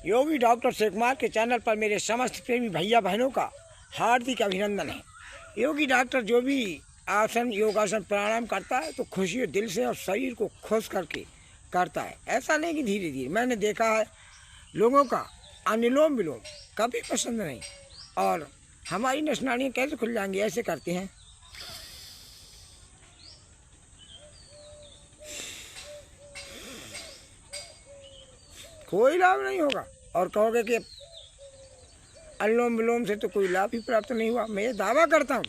योगी doctor Shiv Kumar के channel पर मेरे समस्त प्रेमी भैया बहनों का हार्दिक अभिनंदन है। योगी डॉक्टर जो भी आसन योगासन प्राणायाम करता है तो खुशी दिल से और शरीर को खुश करके करता है। ऐसा नहीं कि धीरे धीरे। मैंने देखा है लोगों का अनुलोम विलोम कभी पसंद नहीं, और हमारी नसनाड़ियाँ कैसे खुल जाएंगी, ऐसे करते हैं। कोई लाभ नहीं होगा और कहोगे कि अनुलोम विलोम से तो कोई लाभ ही प्राप्त नहीं हुआ। मैं ये दावा करता हूँ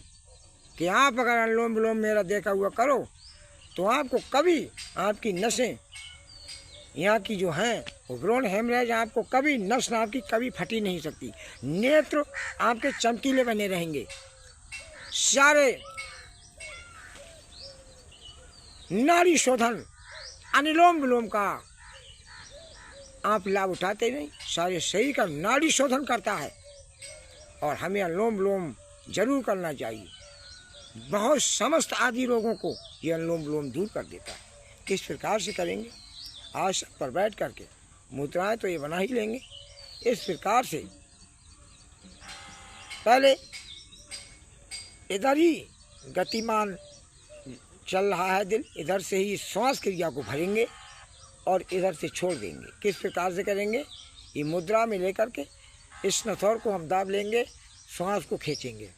कि आप अगर अनुलोम विलोम मेरा देखा हुआ करो तो आपको कभी आपकी नसें यहाँ की जो हैं वो ब्रोन हेमरेज आपको कभी नस आपकी कभी फटी नहीं सकती। नेत्र आपके चमकीले बने रहेंगे। सारे नाड़ी शोधन अनुलोम विलोम का आप लाभ उठाते नहीं, सारे शरीर का नाड़ी शोधन करता है और हमें अनुलोम विलोम जरूर करना चाहिए। बहुत समस्त आदि रोगों को ये अनुलोम विलोम दूर कर देता है। किस प्रकार से करेंगे? आसन पर बैठ करके मुद्राएं तो ये बना ही लेंगे। इस प्रकार से पहले इधर ही गतिमान चल रहा है दिल, इधर से ही श्वास क्रिया को भरेंगे और इधर से छोड़ देंगे। किस प्रकार से करेंगे? ये मुद्रा में लेकर के इस नथौर को हम दाब लेंगे, श्वास को खींचेंगे।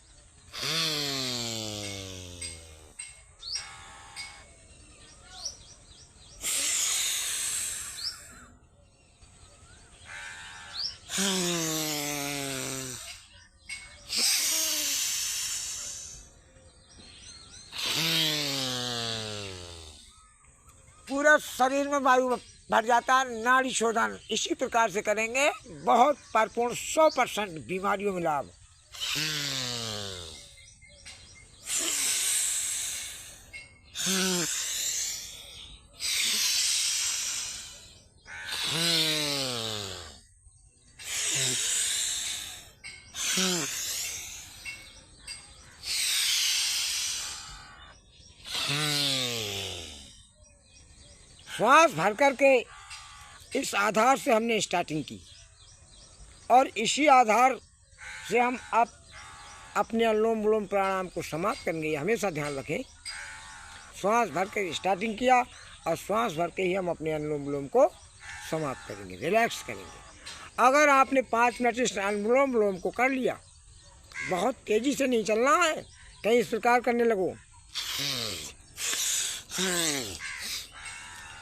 पूरा शरीर में वायु भर जाता है। नाड़ी शोधन इसी प्रकार से करेंगे, बहुत परिपूर्ण 100% बीमारियों में लाभ। श्वास भर करके इस आधार से हमने स्टार्टिंग की और इसी आधार से हम अपने अनुलोम विलोम प्राणायाम को समाप्त करेंगे। हमेशा ध्यान रखें, श्वास भर के स्टार्टिंग किया और श्वास भर के ही हम अपने अनुलोम विलोम को समाप्त करेंगे, रिलैक्स करेंगे। अगर आपने 5 मिनट इस अनुलोम विलोम को कर लिया, बहुत तेज़ी से नहीं चलना है, कहीं इस प्रकार करने लगो,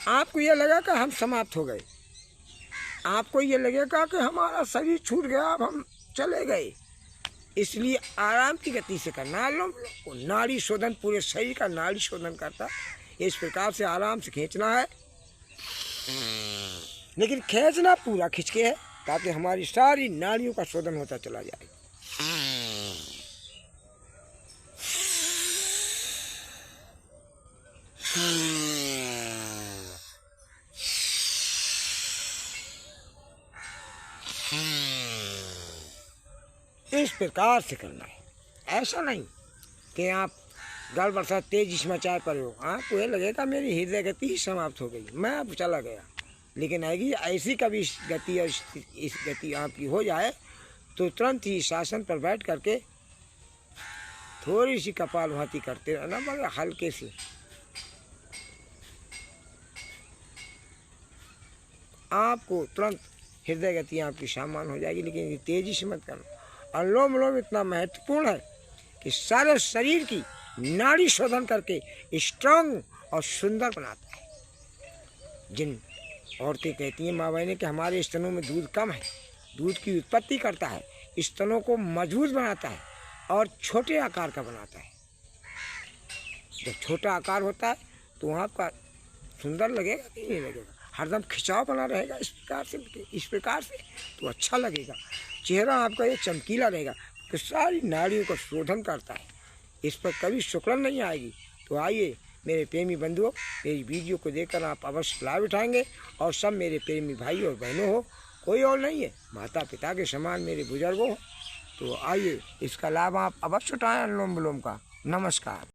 आपको ये लगेगा कि हम समाप्त हो गए, आपको ये लगेगा कि हमारा शरीर छूट गया, अब हम चले गए। इसलिए आराम की गति से करना है। नाड़ी शोधन पूरे शरीर का नाड़ी शोधन करता है। इस प्रकार से आराम से खींचना है, लेकिन खींचना पूरा खींच के है ताकि हमारी सारी नाड़ियों का शोधन होता चला जाए। इस प्रकार से करना है। ऐसा नहीं कि आप गड़बड़ सा तेज मचाए पर हो, आपको ये लगेगा मेरी हृदय गति ही समाप्त हो गई, मैं अब चला गया। लेकिन आएगी ऐसी कभी गति और इस गति आपकी हो जाए तो तुरंत ही शासन पर बैठ करके थोड़ी सी कपालभाति करते रहना, मगर हल्के से। आपको तुरंत हृदय गति आपकी सामान्य हो जाएगी, लेकिन तेजी से मत करना। अनुलोम विलोम इतना महत्वपूर्ण है कि सारे शरीर की नाड़ी शोधन करके स्ट्रांग और सुंदर बनाता है। जिन औरतें कहती हैं माँ बहनें कि हमारे स्तनों में दूध कम है, दूध की उत्पत्ति करता है, स्तनों को मजबूत बनाता है और छोटे आकार का बनाता है। जब छोटा आकार होता है तो आपका सुंदर लगेगा कि नहीं लगेगा? हरदम खिंचाव बना रहेगा इस प्रकार से तो अच्छा लगेगा। चेहरा आपका ये चमकीला रहेगा कि सारी नाड़ियों का शोधन करता है। इस पर कभी शुक्लन नहीं आएगी। तो आइए मेरे प्रेमी बंधुओं, मेरी वीडियो को देखकर आप अवश्य लाभ उठाएंगे और सब मेरे प्रेमी भाई और बहनों हो, कोई और नहीं है, माता पिता के समान मेरे बुजुर्गों हो। तो आइए इसका लाभ आप अवश्य उठाएं अनुलोम विलोम का। नमस्कार।